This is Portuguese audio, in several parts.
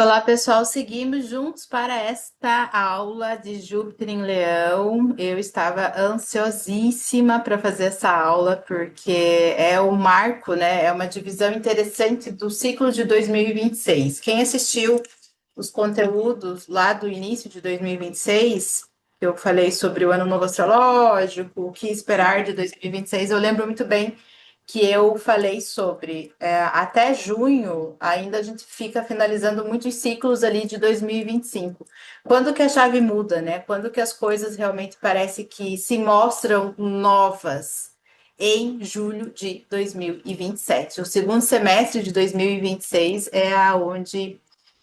Olá, pessoal. Seguimos juntos para esta aula de Júpiter em Leão. Eu estava ansiosíssima para fazer essa aula, porque é o marco, né? É uma divisão interessante do ciclo de 2026. Quem assistiu os conteúdos lá do início de 2026, que eu falei sobre o Ano Novo Astrológico, o que esperar de 2026, eu lembro muito bem que eu falei sobre até junho, ainda a gente fica finalizando muitos ciclos ali de 2025. Quando que a chave muda, né? Quando que as coisas realmente parece que se mostram novas? Em julho de 2027. O segundo semestre de 2026 é aonde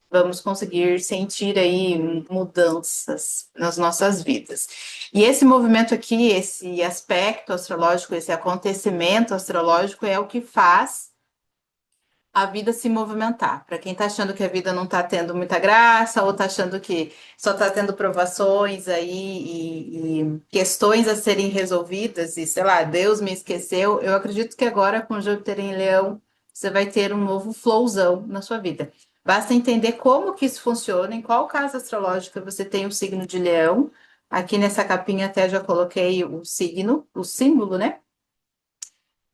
vamos conseguir sentir aí mudanças nas nossas vidas. E esse movimento aqui, esse aspecto astrológico, esse acontecimento astrológico é o que faz a vida se movimentar. Para quem está achando que a vida não está tendo muita graça, ou está achando que só está tendo provações aí e questões a serem resolvidas, e sei lá, Deus me esqueceu, eu acredito que agora com Júpiter em Leão, você vai ter um novo flowzão na sua vida. Basta entender como que isso funciona, em qual casa astrológica você tem o signo de Leão. Aqui nessa capinha até já coloquei o signo, o símbolo, né?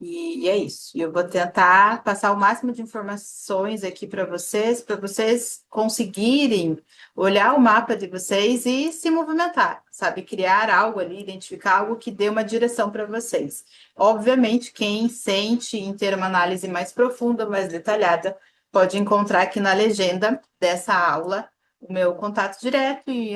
E é isso. E eu vou tentar passar o máximo de informações aqui para vocês conseguirem olhar o mapa de vocês e se movimentar, sabe? Criar algo ali, identificar algo que dê uma direção para vocês. Obviamente, quem sente em ter uma análise mais profunda, mais detalhada, pode encontrar aqui na legenda dessa aula o meu contato direto e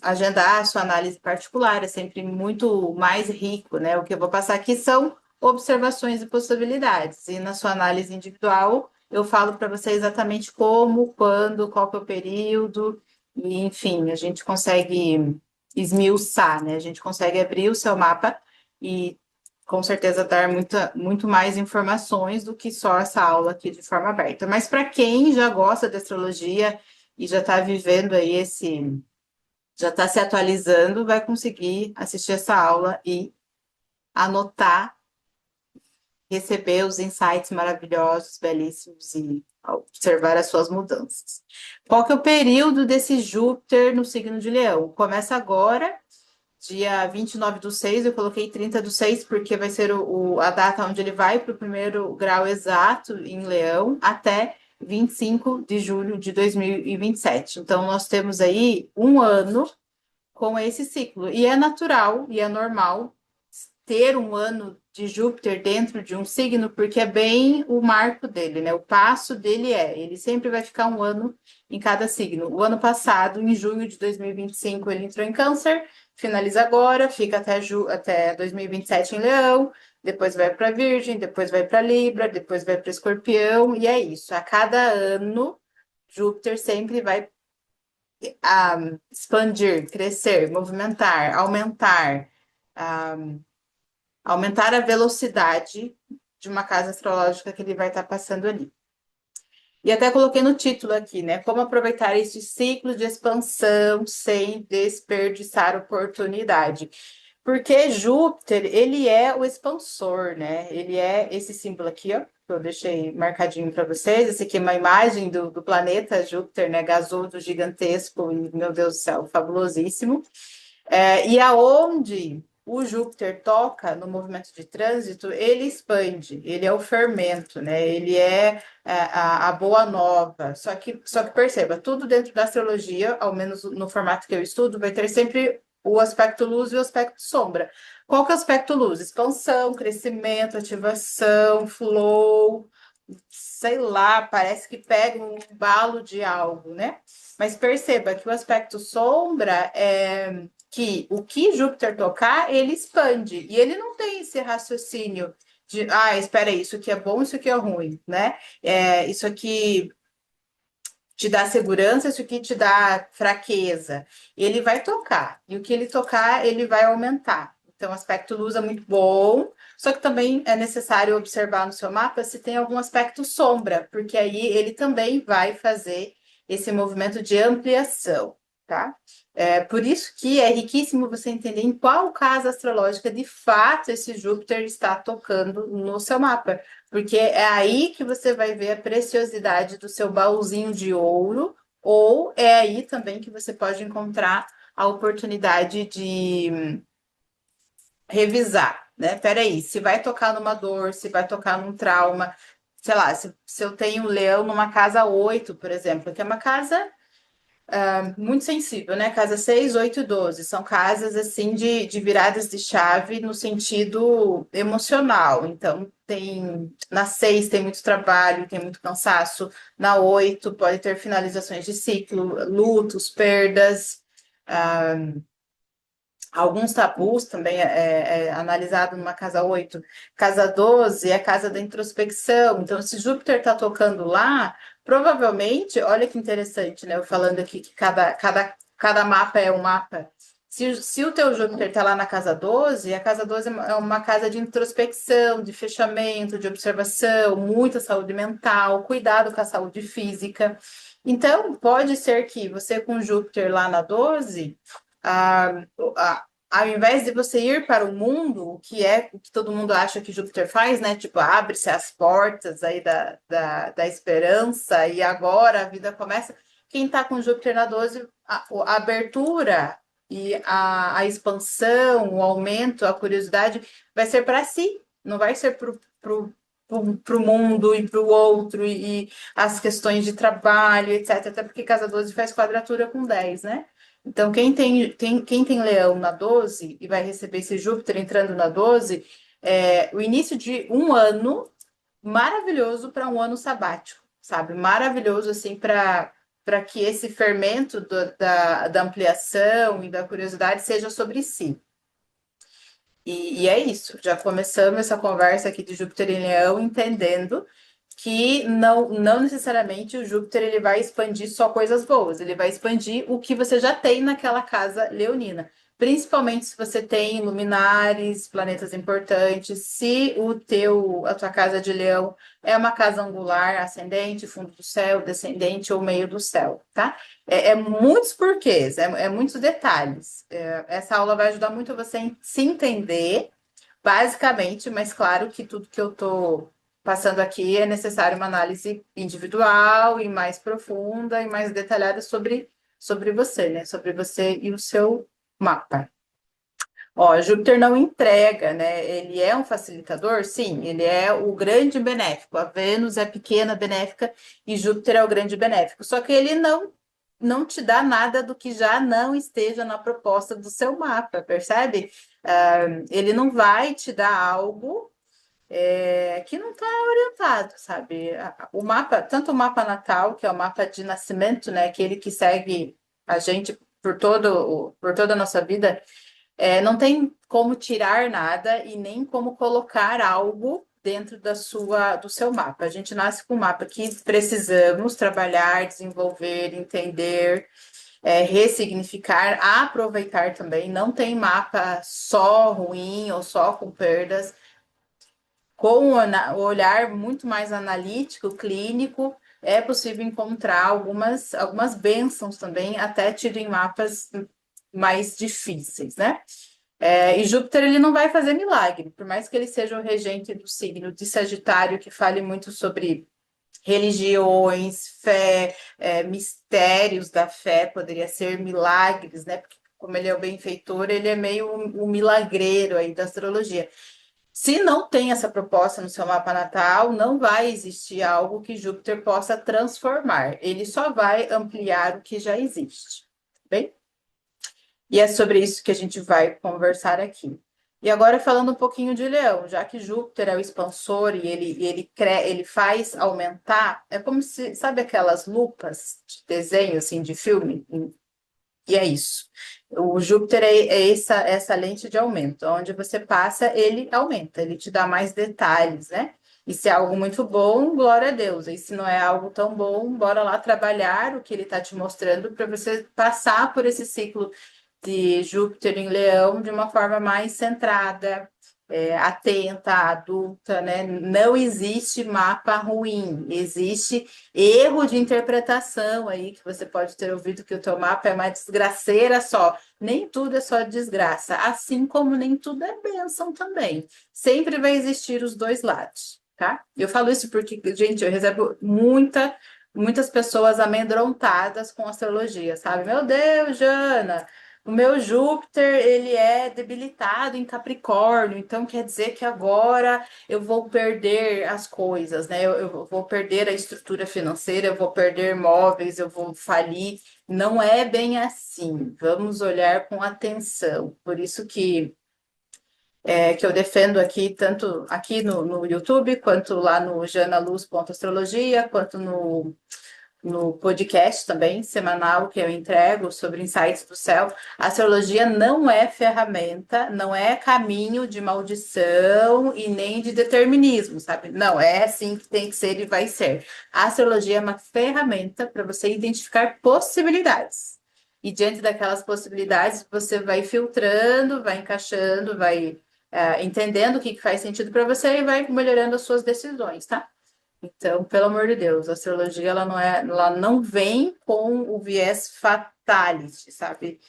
agendar a sua análise particular. É sempre muito mais rico, né? O que eu vou passar aqui são observações e possibilidades. E na sua análise individual, eu falo para você exatamente como, quando, qual que é o período, e enfim, a gente consegue esmiuçar, né? A gente consegue abrir o seu mapa e com certeza dar muito mais informações do que só essa aula aqui de forma aberta. Mas para quem já gosta de astrologia e já está vivendo aí já está se atualizando, vai conseguir assistir essa aula e anotar, receber os insights maravilhosos, belíssimos e observar as suas mudanças. Qual que é o período desse Júpiter no signo de Leão? Começa agora, dia 29/6, eu coloquei 30/6 porque vai ser a data onde ele vai para o primeiro grau exato em Leão, até 25 de julho de 2027. Então, nós temos aí um ano com esse ciclo. E é natural e é normal ter um ano de Júpiter dentro de um signo, porque é bem o marco dele, né? O passo dele ele sempre vai ficar um ano em cada signo. O ano passado, em junho de 2025, ele entrou em Câncer, finaliza agora, fica até 2027 em Leão, depois vai para Virgem, depois vai para Libra, depois vai para Escorpião, e é isso. A cada ano, Júpiter sempre vai expandir, crescer, movimentar, aumentar a velocidade de uma casa astrológica que ele vai estar passando ali. E até coloquei no título aqui, né? Como aproveitar este ciclo de expansão sem desperdiçar oportunidade. Porque Júpiter, ele é o expansor, né? Ele é esse símbolo aqui, ó, que eu deixei marcadinho para vocês. Esse aqui é uma imagem do planeta Júpiter, né? Gasoso, gigantesco, e, meu Deus do céu, fabulosíssimo. E aonde o Júpiter toca no movimento de trânsito, ele expande, ele é o fermento, né? Ele é a boa nova. Só que perceba, tudo dentro da astrologia, ao menos no formato que eu estudo, vai ter sempre o aspecto luz e o aspecto sombra. Qual que é o aspecto luz? Expansão, crescimento, ativação, flow, sei lá, parece que pega um embalo de algo, né? Mas perceba que o aspecto sombra é que o que Júpiter tocar, ele expande. E ele não tem esse raciocínio de, espera aí, isso aqui é bom, isso aqui é ruim, né? Isso aqui te dá segurança, isso aqui te dá fraqueza. Ele vai tocar. E o que ele tocar, ele vai aumentar. Então, o aspecto luz é muito bom, só que também é necessário observar no seu mapa se tem algum aspecto sombra, porque aí ele também vai fazer esse movimento de ampliação, tá? Por isso que é riquíssimo você entender em qual casa astrológica de fato esse Júpiter está tocando no seu mapa, porque é aí que você vai ver a preciosidade do seu baúzinho de ouro ou é aí também que você pode encontrar a oportunidade de revisar, né? Peraí, se vai tocar numa dor, se vai tocar num trauma, sei lá, se eu tenho um leão numa casa 8, por exemplo, que é uma casa muito sensível, né? Casa 6, 8 e 12. São casas assim de viradas de chave no sentido emocional. Então, tem na 6 tem muito trabalho, tem muito cansaço. Na 8 pode ter finalizações de ciclo, lutos, perdas. Alguns tabus também é analisado numa casa 8. Casa 12 é a casa da introspecção. Então, se Júpiter está tocando lá, provavelmente, olha que interessante, né? Eu falando aqui que cada mapa é um mapa. Se o teu Júpiter está lá na casa 12, a casa 12 é uma casa de introspecção, de fechamento, de observação, muita saúde mental, cuidado com a saúde física. Então, pode ser que você com Júpiter lá na 12, ao invés de você ir para o mundo, o que é o que todo mundo acha que Júpiter faz, né? Tipo, abre-se as portas aí da esperança e agora a vida começa. Quem está com Júpiter na 12, a abertura e a expansão, o aumento, a curiosidade vai ser para si, não vai ser para o mundo e para o outro e as questões de trabalho, etc. Até porque casa 12 faz quadratura com 10, né? Então, quem tem leão na 12 e vai receber esse Júpiter entrando na 12, o início de um ano maravilhoso para um ano sabático, sabe? Maravilhoso, assim, para que esse fermento da ampliação e da curiosidade seja sobre si. E é isso, já começamos essa conversa aqui de Júpiter em Leão, entendendo que não necessariamente o Júpiter ele vai expandir só coisas boas, ele vai expandir o que você já tem naquela casa leonina. Principalmente se você tem luminares, planetas importantes, se a tua casa de leão é uma casa angular, ascendente, fundo do céu, descendente ou meio do céu, tá? É muitos porquês, é muitos detalhes. Essa aula vai ajudar muito você a se entender, basicamente, mas claro que tudo que eu tô passando aqui é necessário uma análise individual e mais profunda e mais detalhada sobre você, né? Sobre você e o seu mapa. Ó, Júpiter não entrega, né? Ele é um facilitador? Sim, ele é o grande benéfico. A Vênus é pequena benéfica e Júpiter é o grande benéfico. Só que ele não te dá nada do que já não esteja na proposta do seu mapa, percebe? Ele não vai te dar algo que não está orientado, sabe? O mapa, tanto o mapa natal, que é o mapa de nascimento, né? Aquele que segue a gente por toda a nossa vida, não tem como tirar nada e nem como colocar algo dentro do seu mapa. A gente nasce com um mapa que precisamos trabalhar, desenvolver, entender, ressignificar, aproveitar também. Não tem mapa só ruim ou só com perdas. Com o olhar muito mais analítico, clínico, é possível encontrar algumas bênçãos também, até tido em mapas mais difíceis, né? E Júpiter ele não vai fazer milagre, por mais que ele seja o regente do signo de Sagitário, que fale muito sobre religiões, fé, mistérios da fé, poderia ser milagres, né? Porque como ele é o benfeitor, ele é meio um milagreiro aí da astrologia. Se não tem essa proposta no seu mapa natal, não vai existir algo que Júpiter possa transformar. Ele só vai ampliar o que já existe, tá bem? E é sobre isso que a gente vai conversar aqui. E agora falando um pouquinho de Leão, já que Júpiter é o expansor e ele faz aumentar, é como se, sabe aquelas lupas de desenho, assim, de filme? E é isso. O Júpiter é essa lente de aumento. Onde você passa, ele aumenta, ele te dá mais detalhes, né? E se é algo muito bom, glória a Deus. E se não é algo tão bom, bora lá trabalhar o que ele está te mostrando para você passar por esse ciclo de Júpiter em Leão de uma forma mais centrada, atenta, adulta, né? Não existe mapa ruim, existe erro de interpretação aí, que você pode ter ouvido que o teu mapa é uma desgraceira só. Nem tudo é só desgraça, assim como nem tudo é bênção também. Sempre vai existir os dois lados, tá? Eu falo isso porque, gente, eu recebo muitas pessoas amedrontadas com astrologia, sabe? Meu Deus, Jana, o meu Júpiter, ele é debilitado em Capricórnio, então quer dizer que agora eu vou perder as coisas, né? Eu vou perder a estrutura financeira, eu vou perder móveis, eu vou falir. Não é bem assim. Vamos olhar com atenção. Por isso que eu defendo aqui, tanto aqui no YouTube, quanto lá no janaluz.astrologia, quanto no podcast também, semanal, que eu entrego sobre insights do céu. A astrologia não é ferramenta, não é caminho de maldição e nem de determinismo, sabe? Não, é assim que tem que ser e vai ser. A astrologia é uma ferramenta para você identificar possibilidades. E diante daquelas possibilidades, você vai filtrando, vai encaixando, vai entendendo o que faz sentido para você e vai melhorando as suas decisões, tá? Então, pelo amor de Deus, a astrologia ela não vem com o viés fatality, sabe?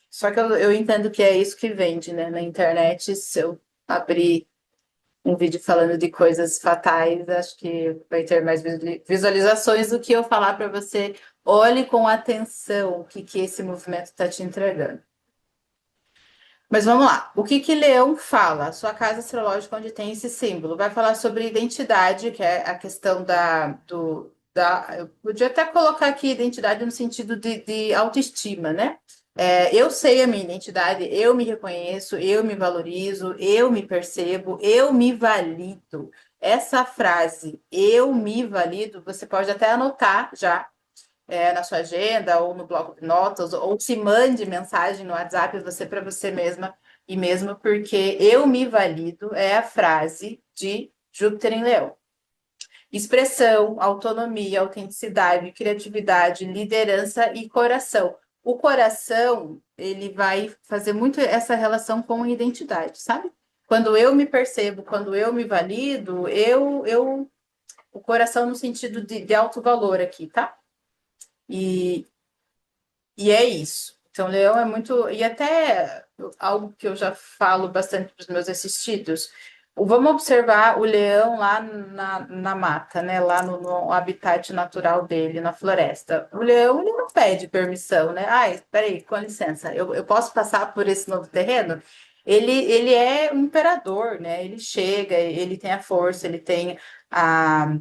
Só que eu entendo que é isso que vende, né? Na internet, se eu abrir um vídeo falando de coisas fatais, acho que vai ter mais visualizações do que eu falar para você. Olhe com atenção o que esse movimento está te entregando. Mas vamos lá. O que Leão fala? Sua casa astrológica onde tem esse símbolo. Vai falar sobre identidade, que é a questão eu podia até colocar aqui identidade no sentido de autoestima, né? Eu sei a minha identidade, eu me reconheço, eu me valorizo, eu me percebo, eu me valido. Essa frase, eu me valido, você pode até anotar já na sua agenda ou no bloco de notas, ou se mande mensagem no WhatsApp você para você mesma e mesmo porque eu me valido é a frase de Júpiter em Leão. Expressão, autonomia, autenticidade, criatividade, liderança e coração. O coração, ele vai fazer muito essa relação com a identidade, sabe? Quando eu me percebo, quando eu me valido, o coração no sentido de alto valor aqui, tá? E, e é isso. Então, leão é muito. E até algo que eu já falo bastante para os meus assistidos. Vamos observar o leão lá na mata, né? Lá no habitat natural dele, na floresta. O leão, ele não pede permissão, né? Ai, peraí, com licença, eu posso passar por esse novo terreno? Ele é um imperador, né? Ele chega, ele tem a força, ele tem a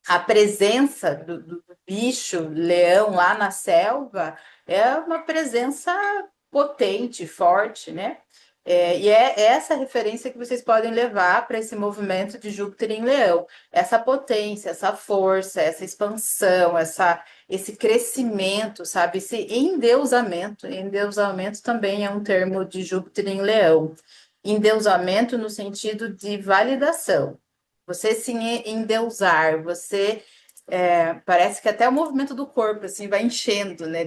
a presença do bicho, leão lá na selva, é uma presença potente, forte, né? E é essa referência que vocês podem levar para esse movimento de Júpiter em Leão. Essa potência, essa força, essa expansão, esse crescimento, sabe? Esse endeusamento. Endeusamento também é um termo de Júpiter em Leão. Endeusamento no sentido de validação. Você se endeusar, parece que até o movimento do corpo assim vai enchendo, né?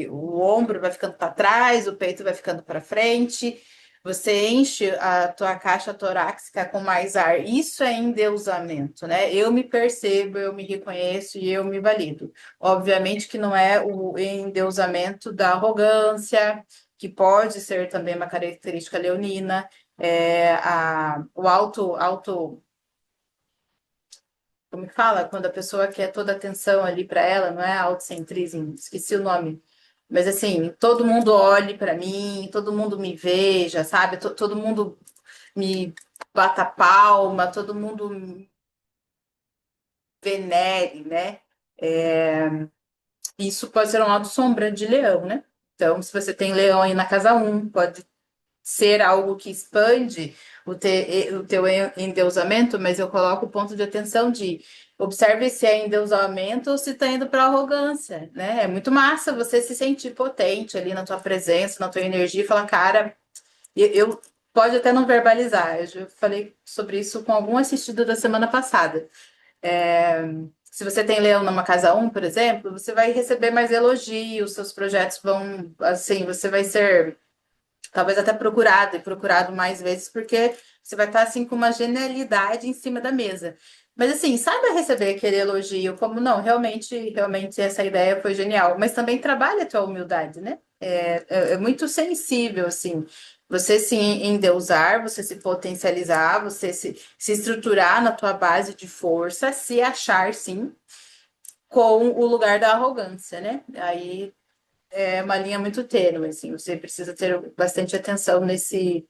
O ombro vai ficando para trás, o peito vai ficando para frente. Você enche a tua caixa torácica com mais ar. Isso é endeusamento, né? Eu me percebo, eu me reconheço e eu me valido. Obviamente que não é o endeusamento da arrogância, que pode ser também uma característica leonina, o auto como que fala? Quando a pessoa quer toda a atenção ali para ela, não é autocentrismo, esqueci o nome. Mas assim, todo mundo olhe para mim, todo mundo me veja, sabe? Todo mundo me bata palma, todo mundo me venere, né? Isso pode ser um lado sombra de leão, né? Então, se você tem leão aí na casa um, pode ser algo que expande o teu endeusamento, mas eu coloco o ponto de atenção de observe se é endeusamento ou se está indo para arrogância, né? É muito massa você se sentir potente ali na tua presença, na tua energia e falar, cara, eu pode até não verbalizar. Eu já falei sobre isso com algum assistido da semana passada. É, se você tem leão numa casa um, por exemplo, você vai receber mais elogios, seus projetos vão, assim, você vai ser talvez até procurado e procurado mais vezes, porque você vai estar assim com uma genialidade em cima da mesa. Mas assim, saiba receber aquele elogio, como não, realmente essa ideia foi genial, mas também trabalha a tua humildade, né? É muito sensível, assim, você se endeusar, você se potencializar, você se estruturar na tua base de força, se achar, sim, com o lugar da arrogância, né? Aí é uma linha muito tênue, assim, você precisa ter bastante atenção nesse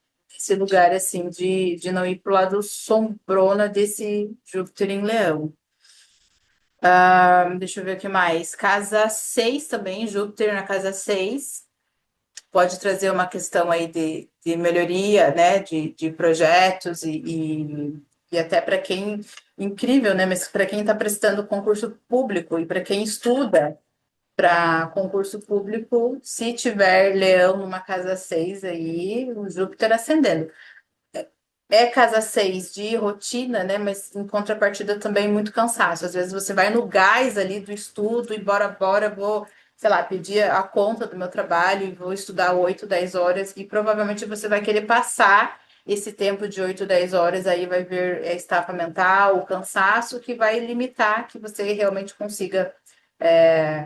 lugar, assim, de não ir pro lado sombrona desse Júpiter em Leão. Deixa eu ver o que mais. Casa 6 também, Júpiter na casa 6 pode trazer uma questão aí de melhoria, né, de projetos e até para quem, incrível, né, mas para quem está prestando concurso público e para quem estuda para concurso público, se tiver leão numa casa 6 aí, o Júpiter ascendendo. É casa 6 de rotina, né? Mas em contrapartida também muito cansaço. Às vezes você vai no gás ali do estudo e bora, vou, sei lá, pedir a conta do meu trabalho e vou estudar 8, 10 horas e provavelmente você vai querer passar esse tempo de 8, 10 horas aí vai ver a estafa mental, o cansaço que vai limitar que você realmente consiga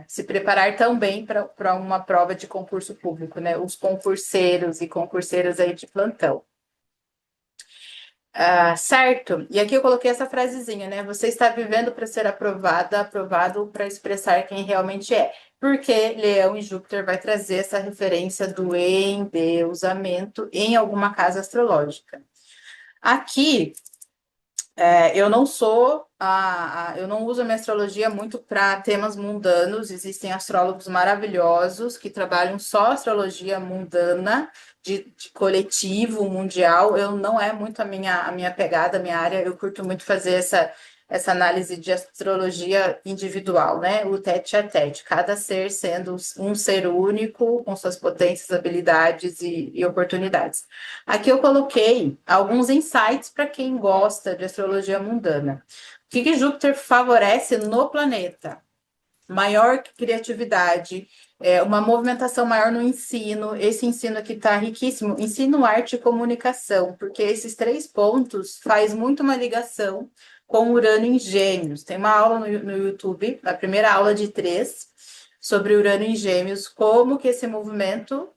se preparar tão bem para uma prova de concurso público, né? Os concurseiros e concurseiras aí de plantão. Certo. E aqui eu coloquei essa frasezinha, né? Você está vivendo para ser aprovada, aprovado para expressar quem realmente é. Porque Leão e Júpiter vai trazer essa referência do endeusamento em alguma casa astrológica. Aqui eu não sou, eu não uso a minha astrologia muito para temas mundanos. Existem astrólogos maravilhosos que trabalham só astrologia mundana, de coletivo, mundial. Eu não é muito a minha pegada, a minha área. Eu curto muito fazer essa análise de astrologia individual, né? O tete a tete, cada ser sendo um ser único, com suas potências, habilidades e oportunidades. Aqui eu coloquei alguns insights para quem gosta de astrologia mundana. O que Júpiter favorece no planeta? Maior criatividade, uma movimentação maior no ensino. Esse ensino aqui está riquíssimo. Ensino, arte e comunicação, porque esses 3 pontos faz muito uma ligação com Urano em Gêmeos. Tem uma aula no YouTube, a primeira aula de 3, sobre Urano em Gêmeos, como que esse movimento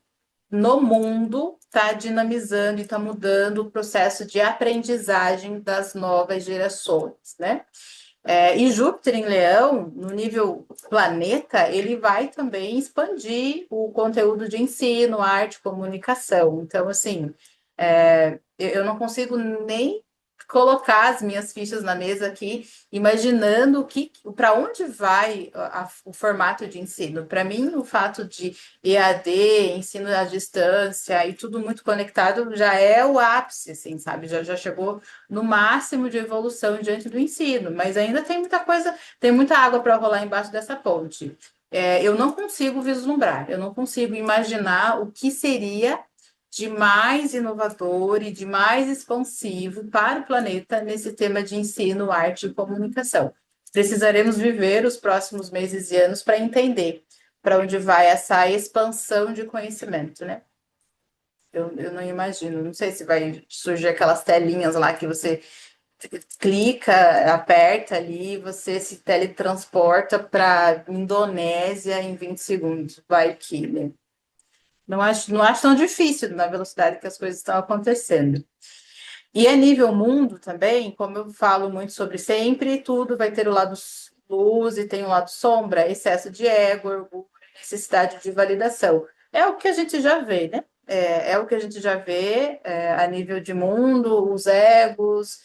no mundo está dinamizando e está mudando o processo de aprendizagem das novas gerações, né? E Júpiter em Leão, no nível planeta, ele vai também expandir o conteúdo de ensino, arte, comunicação. Então, assim, eu não consigo nem colocar as minhas fichas na mesa aqui, imaginando para onde vai o formato de ensino. Para mim, o fato de EAD, ensino à distância e tudo muito conectado já é o ápice, assim, sabe? Já chegou no máximo de evolução diante do ensino, mas ainda tem muita coisa, tem muita água para rolar embaixo dessa ponte. Eu não consigo vislumbrar, eu não consigo imaginar o que seria de mais inovador e de mais expansivo para o planeta nesse tema de ensino, arte e comunicação. Precisaremos viver os próximos meses e anos para entender para onde vai essa expansão de conhecimento, né? Eu não imagino, não sei se vai surgir aquelas telinhas lá que você clica, aperta ali, você se teletransporta para Indonésia em 20 segundos. Vai que, né? Não acho tão difícil na velocidade que as coisas estão acontecendo. E a nível mundo também, como eu falo muito sobre sempre, tudo vai ter o lado luz e tem o lado sombra, excesso de ego, orgulho, necessidade de validação. É o que a gente já vê, né? É o que a gente já vê a nível de mundo, os egos,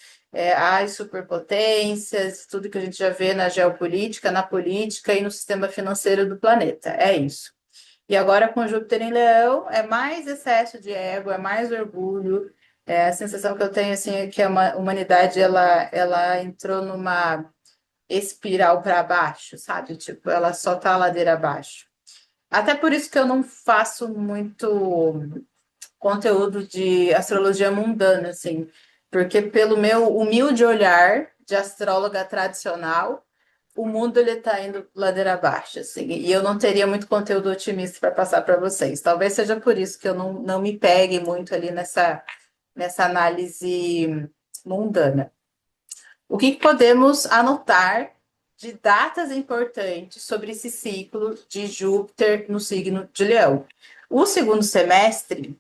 as superpotências, tudo que a gente já vê na geopolítica, na política e no sistema financeiro do planeta. É isso. E agora com Júpiter em Leão, é mais excesso de ego, é mais orgulho. A sensação que eu tenho assim é que a humanidade ela entrou numa espiral para baixo, sabe? Tipo, ela só tá a ladeira abaixo. Até por isso que eu não faço muito conteúdo de astrologia mundana, assim, porque pelo meu humilde olhar de astróloga tradicional, o mundo ele tá indo ladeira abaixo, assim, e eu não teria muito conteúdo otimista para passar para vocês. Talvez seja por isso que eu não me pegue muito ali nessa análise mundana. O que podemos anotar de datas importantes sobre esse ciclo de Júpiter no signo de Leão? O segundo semestre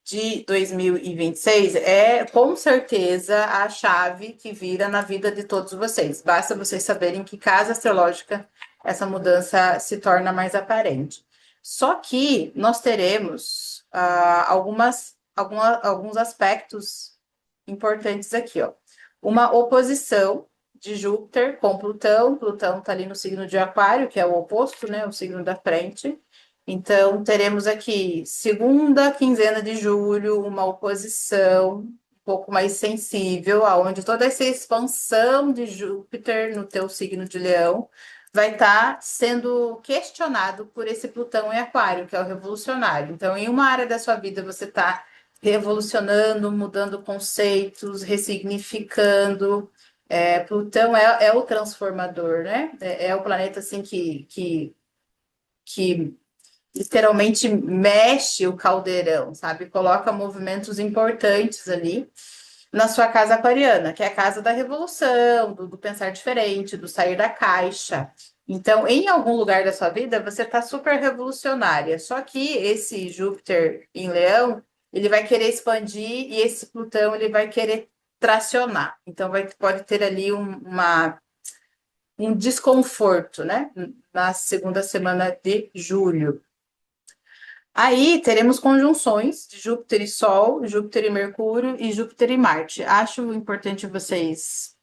de 2026 é com certeza a chave que vira na vida de todos vocês. Basta vocês saberem que casa astrológica essa mudança se torna mais aparente. Só que nós teremos alguns aspectos importantes aqui, ó. Uma oposição de Júpiter com Plutão. Plutão está ali no signo de Aquário, que é o oposto, né? O signo da frente. Então, teremos aqui, segunda quinzena de julho, uma oposição um pouco mais sensível, aonde toda essa expansão de Júpiter no teu signo de Leão vai estar sendo questionado por esse Plutão em Aquário, que é o revolucionário. Então, em uma área da sua vida, você está revolucionando, mudando conceitos, ressignificando. Plutão é o transformador, né? É o planeta assim que literalmente mexe o caldeirão, sabe? Coloca movimentos importantes ali na sua casa aquariana, que é a casa da revolução, do pensar diferente, do sair da caixa. Então, em algum lugar da sua vida, você está super revolucionária. Só que esse Júpiter em Leão, ele vai querer expandir e esse Plutão, ele vai querer tracionar. Então, pode ter ali um desconforto, né? Na segunda semana de julho. Aí teremos conjunções de Júpiter e Sol, Júpiter e Mercúrio e Júpiter e Marte. Acho importante vocês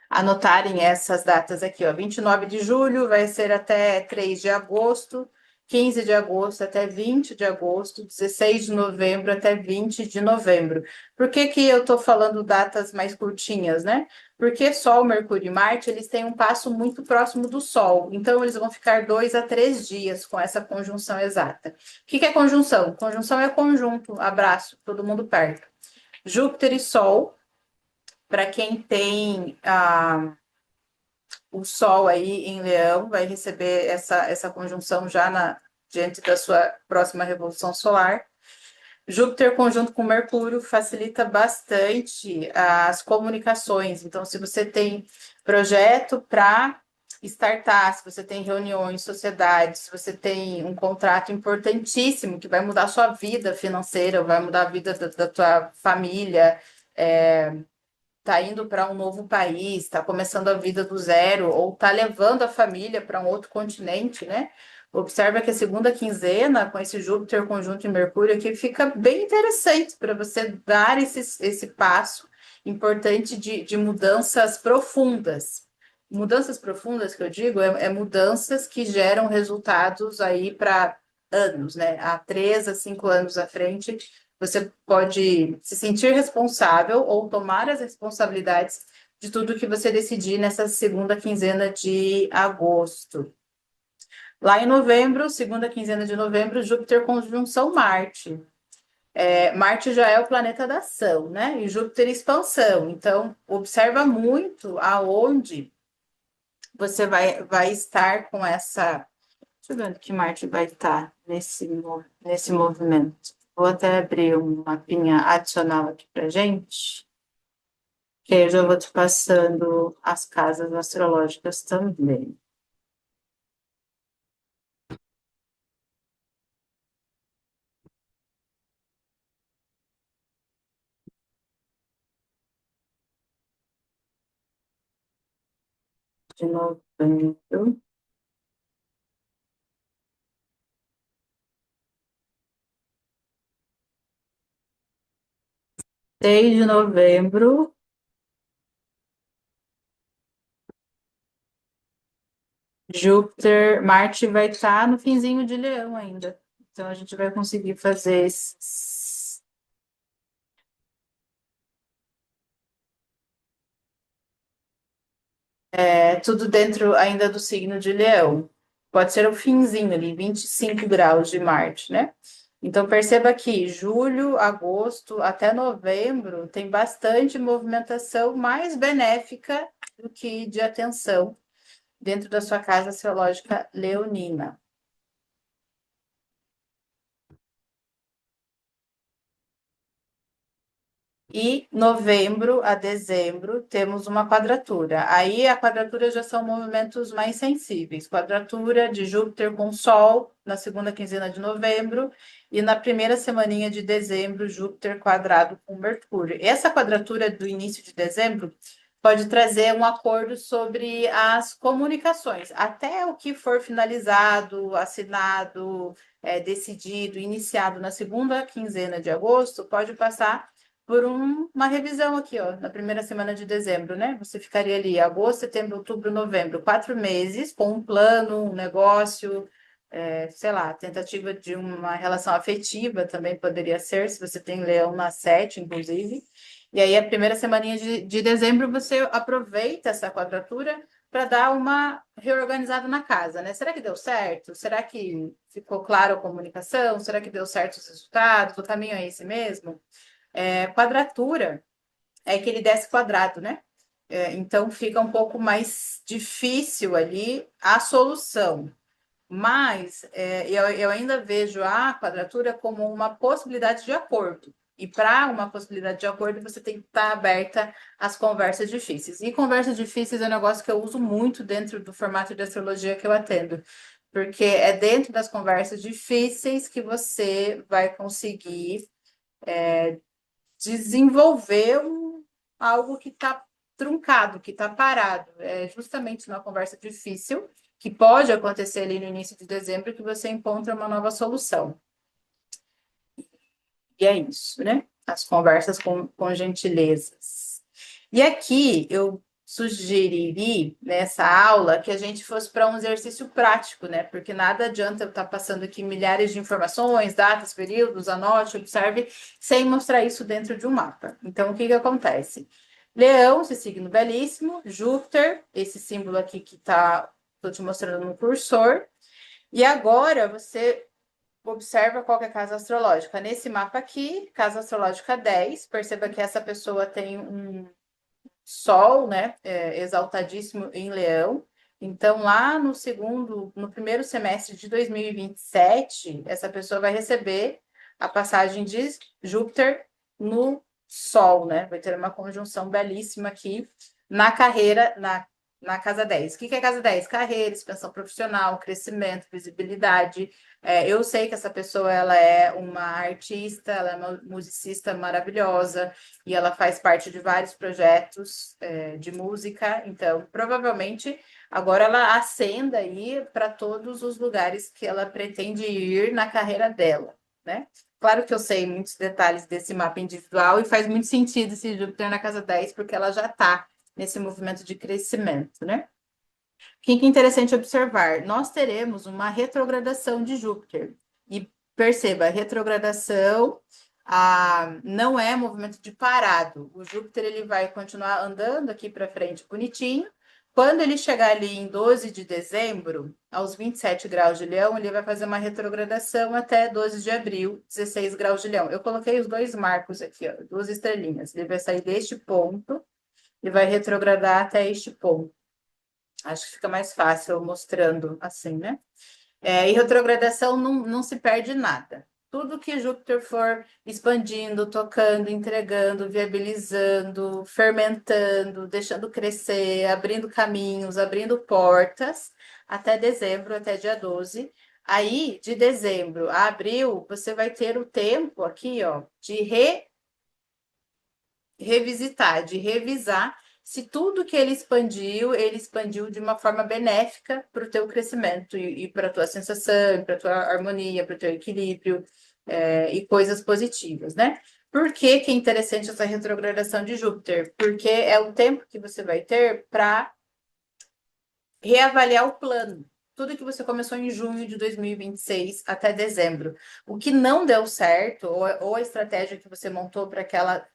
anotarem essas datas aqui, ó. 29 de julho vai ser até 3 de agosto, 15 de agosto até 20 de agosto, 16 de novembro até 20 de novembro. Por que que eu tô falando datas mais curtinhas, né? Porque Sol, Mercúrio e Marte, eles têm um passo muito próximo do Sol. Então, eles vão ficar 2 a 3 dias com essa conjunção exata. O que que é conjunção? Conjunção é conjunto, abraço, todo mundo perto. Júpiter e Sol, para quem tem o Sol aí em Leão, vai receber essa conjunção já diante da sua próxima revolução solar. Júpiter conjunto com Mercúrio facilita bastante as comunicações. Então, se você tem projeto para startar, se você tem reuniões, sociedades, se você tem um contrato importantíssimo que vai mudar a sua vida financeira, vai mudar a vida da tua família, tá indo para um novo país, está começando a vida do zero, ou está levando a família para um outro continente, né? Observa que a segunda quinzena, com esse Júpiter conjunto em Mercúrio aqui, fica bem interessante para você dar esse passo importante de mudanças profundas. Mudanças profundas que eu digo é mudanças que geram resultados aí para anos, né? Há 3 a 5 anos à frente, você pode se sentir responsável ou tomar as responsabilidades de tudo que você decidir nessa segunda quinzena de agosto. Lá em novembro, segunda quinzena de novembro, Júpiter conjunção Marte. Marte já é o planeta da ação, né? E Júpiter expansão. Então, observa muito aonde você vai estar com essa. Deixa eu ver onde que Marte vai estar nesse movimento. Vou até abrir um mapinha adicional aqui para gente, que aí eu já vou te passando as casas astrológicas também. De novembro. 6 de novembro, Júpiter, Marte vai estar no finzinho de Leão ainda. Então a gente vai conseguir fazer tudo dentro ainda do signo de Leão. Pode ser o finzinho ali, 25 graus de Marte, né? Então perceba que julho, agosto até novembro tem bastante movimentação mais benéfica do que de atenção dentro da sua casa astrológica leonina. E novembro a dezembro temos uma quadratura. Aí a quadratura já são movimentos mais sensíveis. Quadratura de Júpiter com Sol na segunda quinzena de novembro e na primeira semaninha de dezembro, Júpiter quadrado com Mercúrio. Essa quadratura do início de dezembro pode trazer um acordo sobre as comunicações, até o que for finalizado, assinado, decidido, iniciado na segunda quinzena de agosto, pode passar por uma revisão aqui, ó, na primeira semana de dezembro, né? Você ficaria ali agosto, setembro, outubro, novembro, 4 meses com um plano, um negócio, sei lá, tentativa de uma relação afetiva também poderia ser, se você tem leão na 7, inclusive. E aí, a primeira semaninha de dezembro, você aproveita essa quadratura para dar uma reorganizada na casa, né? Será que deu certo? Será que ficou claro a comunicação? Será que deu certo os resultados? O caminho é esse mesmo? Quadratura é que ele desce quadrado, né? Então fica um pouco mais difícil ali a solução. Mas eu ainda vejo a quadratura como uma possibilidade de acordo. E para uma possibilidade de acordo, você tem que estar aberta às conversas difíceis. E conversas difíceis é um negócio que eu uso muito dentro do formato de astrologia que eu atendo. Porque é dentro das conversas difíceis que você vai conseguir desenvolver algo que está truncado, que está parado. É justamente numa conversa difícil, que pode acontecer ali no início de dezembro, que você encontra uma nova solução. E é isso, né? As conversas com gentilezas. E aqui eu sugeriria nessa aula que a gente fosse para um exercício prático, né? Porque nada adianta eu estar passando aqui milhares de informações, datas, períodos, anote, observe, sem mostrar isso dentro de um mapa. Então, o que que acontece? Leão, esse signo belíssimo, Júpiter, esse símbolo aqui que tá, tô te mostrando no cursor. E agora você observa qual que é a casa astrológica. Nesse mapa aqui, casa astrológica 10, perceba que essa pessoa tem um Sol, né, exaltadíssimo em Leão. Então, lá no primeiro semestre de 2027, essa pessoa vai receber a passagem de Júpiter no Sol, né? Vai ter uma conjunção belíssima aqui na carreira, na casa 10. O que é casa 10? Carreira, expansão profissional, crescimento, visibilidade. Eu sei que essa pessoa ela é uma artista, ela é uma musicista maravilhosa, e ela faz parte de vários projetos de música, então provavelmente agora ela ascenda aí para todos os lugares que ela pretende ir na carreira dela, né? Claro que eu sei muitos detalhes desse mapa individual e faz muito sentido esse Júpiter na casa 10, porque ela já está nesse movimento de crescimento, né? O que é interessante observar? Nós teremos uma retrogradação de Júpiter. E perceba, retrogradação não é movimento de parado. O Júpiter ele vai continuar andando aqui para frente bonitinho. Quando ele chegar ali em 12 de dezembro, aos 27 graus de Leão, ele vai fazer uma retrogradação até 12 de abril, 16 graus de Leão. Eu coloquei os dois marcos aqui, ó, duas estrelinhas. Ele vai sair deste ponto e vai retrogradar até este ponto. Acho que fica mais fácil mostrando assim, né? E retrogradação não se perde nada. Tudo que Júpiter for expandindo, tocando, entregando, viabilizando, fermentando, deixando crescer, abrindo caminhos, abrindo portas, até dezembro, até dia 12. Aí, de dezembro a abril, você vai ter o tempo aqui, ó, de revisitar, de revisar se tudo que ele expandiu de uma forma benéfica para o teu crescimento e para a tua sensação, para a tua harmonia, para o teu equilíbrio, e coisas positivas, né? Por que que é interessante essa retrogradação de Júpiter? Porque é o tempo que você vai ter para reavaliar o plano. Tudo que você começou em junho de 2026 até dezembro. O que não deu certo, ou a estratégia que você montou para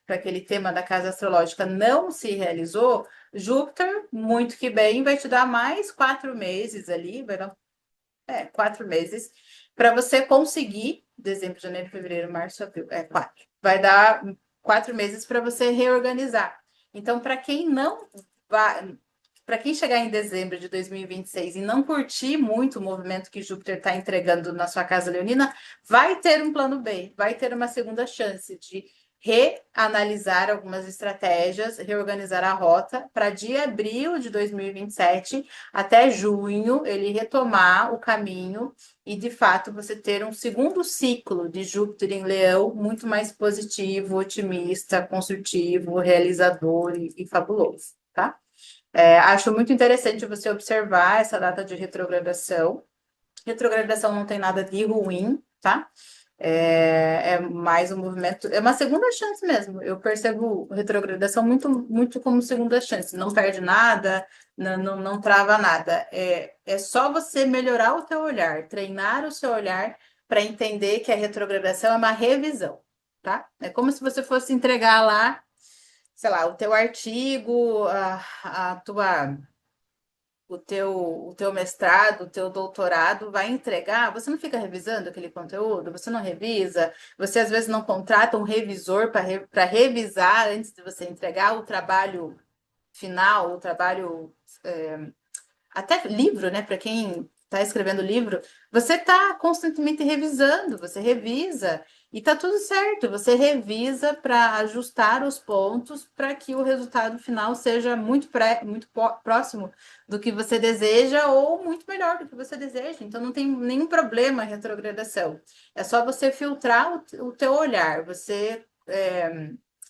aquele tema da casa astrológica não se realizou, Júpiter, muito que bem, vai te dar mais 4 meses ali, vai dar 4 meses, para você conseguir, dezembro, janeiro, fevereiro, março, abril, 4. Vai dar 4 meses para você reorganizar. Então, para quem não vai, para quem chegar em dezembro de 2026 e não curtir muito o movimento que Júpiter está entregando na sua casa leonina, vai ter um plano B, vai ter uma segunda chance de reanalisar algumas estratégias, reorganizar a rota para de abril de 2027 até junho ele retomar o caminho e, de fato, você ter um segundo ciclo de Júpiter em Leão muito mais positivo, otimista, construtivo, realizador e fabuloso, tá? Acho muito interessante você observar essa data de retrogradação. Retrogradação não tem nada de ruim, tá? É mais um movimento, é uma segunda chance mesmo. Eu percebo retrogradação muito como segunda chance. Não perde nada, não trava nada. É só você melhorar o teu olhar, treinar o seu olhar para entender que a retrogradação é uma revisão, tá? É como se você fosse entregar lá, sei lá, o teu artigo, a tua o teu mestrado, o teu doutorado vai entregar, você não fica revisando aquele conteúdo, você não revisa, você às vezes não contrata um revisor para revisar antes de você entregar o trabalho final, o trabalho, até livro, né? Para quem está escrevendo livro, você está constantemente revisando, você revisa e tá tudo certo. Você revisa para ajustar os pontos para que o resultado final seja muito próximo do que você deseja ou muito melhor do que você deseja. Então não tem nenhum problema a retrogradação. É só você filtrar o teu olhar, você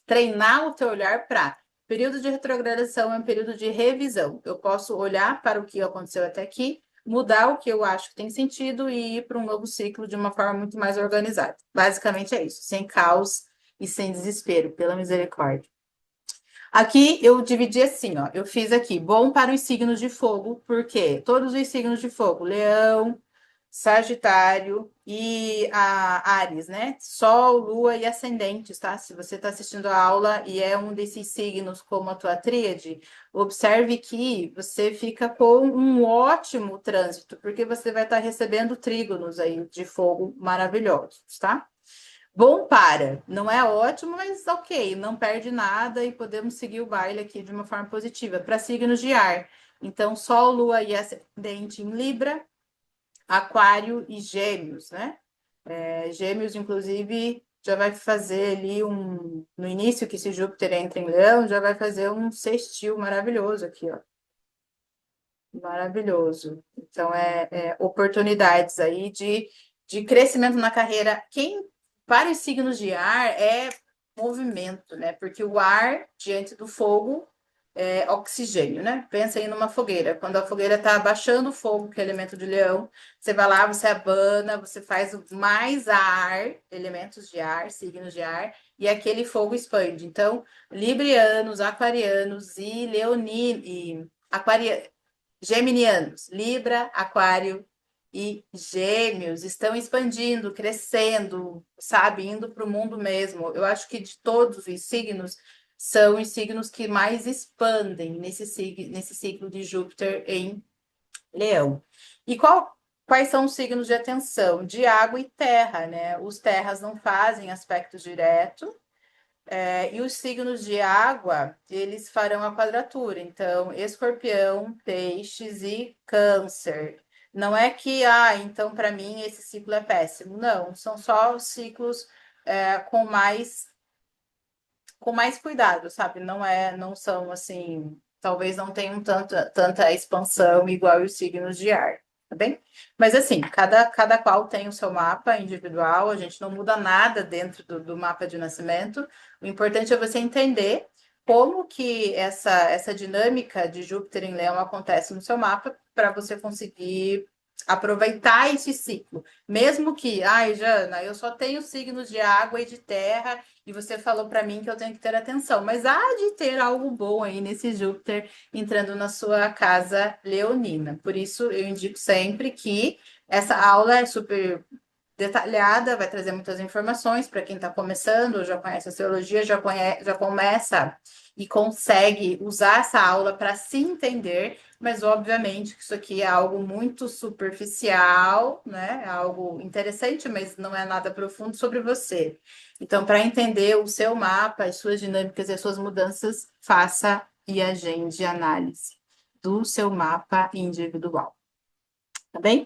treinar o teu olhar para período de retrogradação é um período de revisão. Eu posso olhar para o que aconteceu até aqui, mudar o que eu acho que tem sentido e ir para um novo ciclo de uma forma muito mais organizada. Basicamente é isso, sem caos e sem desespero, pela misericórdia. Aqui eu dividi assim, ó. Eu fiz aqui, bom para os signos de fogo, porque todos os signos de fogo, Leão, Sagitário e a Áries, né? Sol, Lua e Ascendentes, tá? Se você está assistindo a aula e é um desses signos como a tua tríade, observe que você fica com um ótimo trânsito, porque você vai estar recebendo trígonos aí de fogo maravilhosos, tá? Bom para, não é ótimo, mas ok, não perde nada e podemos seguir o baile aqui de uma forma positiva. Para signos de ar, então Sol, Lua e Ascendente em Libra, Aquário e Gêmeos, né? Gêmeos, inclusive, já vai fazer ali no início que esse Júpiter entra em Leão, já vai fazer um sextil maravilhoso aqui, ó. Maravilhoso. Então, oportunidades aí de crescimento na carreira. Para os signos de ar, é movimento, né? Porque o ar, diante do fogo, é oxigênio, né? Pensa aí numa fogueira. Quando a fogueira está abaixando o fogo, que é elemento de leão, você vai lá, você abana, você faz mais ar, elementos de ar, signos de ar, e aquele fogo expande. Então, librianos, aquarianos e leoninos, e geminianos, Libra, Aquário e Gêmeos estão expandindo, crescendo, sabe, indo para o mundo mesmo. Eu acho que de todos os signos, são os signos que mais expandem nesse ciclo de Júpiter em Leão. E quais são os signos de atenção? De água e terra, né? Os terras não fazem aspectos diretos, e os signos de água, eles farão a quadratura. Então, Escorpião, Peixes e Câncer. Não é que, então para mim esse ciclo é péssimo. Não, são só os ciclos com mais cuidado, sabe? Não são assim, talvez não tenham tanta expansão igual os signos de ar, tá bem? Mas assim, cada qual tem o seu mapa individual, a gente não muda nada dentro do mapa de nascimento. O importante é você entender como que essa dinâmica de Júpiter em Leão acontece no seu mapa para você conseguir aproveitar esse ciclo. Mesmo que, Jana, eu só tenho signos de água e de terra e você falou para mim que eu tenho que ter atenção, mas há de ter algo bom aí nesse Júpiter entrando na sua casa leonina. Por isso, eu indico sempre que essa aula é super detalhada, vai trazer muitas informações para quem está começando, já conhece a astrologia, já começa e consegue usar essa aula para se entender, mas obviamente que isso aqui é algo muito superficial, né? É algo interessante, mas não é nada profundo sobre você. Então, para entender o seu mapa, as suas dinâmicas e as suas mudanças, faça e agende análise do seu mapa individual. Tá bem?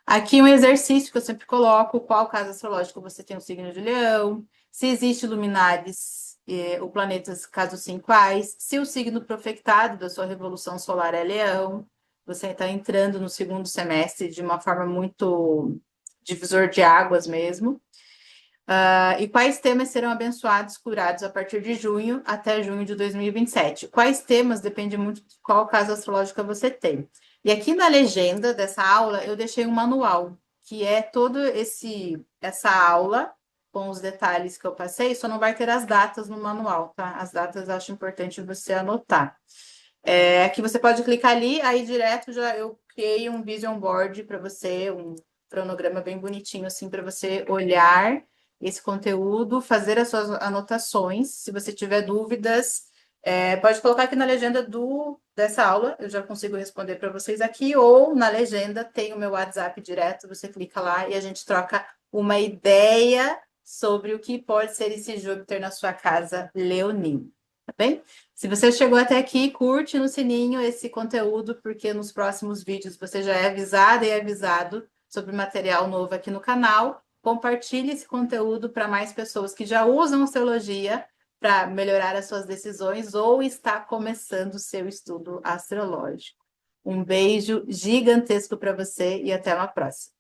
Aqui um exercício que eu sempre coloco: qual casa astrológica você tem o signo de Leão? se existe luminares, o planeta, caso sim, quais, se o signo profetado da sua revolução solar é Leão, você está entrando no segundo semestre de uma forma muito divisor de águas mesmo. E quais temas serão abençoados, curados a partir de junho até junho de 2027? Quais temas depende muito de qual casa astrológica você tem. E aqui na legenda dessa aula eu deixei um manual, que é todo essa aula com os detalhes que eu passei, só não vai ter as datas no manual, tá? As datas eu acho importante você anotar. Aqui você pode clicar ali, aí direto já eu criei um vision board para você, um cronograma bem bonitinho assim para você olhar esse conteúdo, fazer as suas anotações. Se você tiver dúvidas, pode colocar aqui na legenda dessa aula, eu já consigo responder para vocês aqui, ou na legenda tem o meu WhatsApp direto, você clica lá e a gente troca uma ideia sobre o que pode ser esse Júpiter na sua casa leonino, tá bem? Se você chegou até aqui, curte no sininho esse conteúdo, porque nos próximos vídeos você já é avisada e avisado sobre material novo aqui no canal. Compartilhe esse conteúdo para mais pessoas que já usam astrologia para melhorar as suas decisões ou está começando o seu estudo astrológico. Um beijo gigantesco para você e até uma próxima.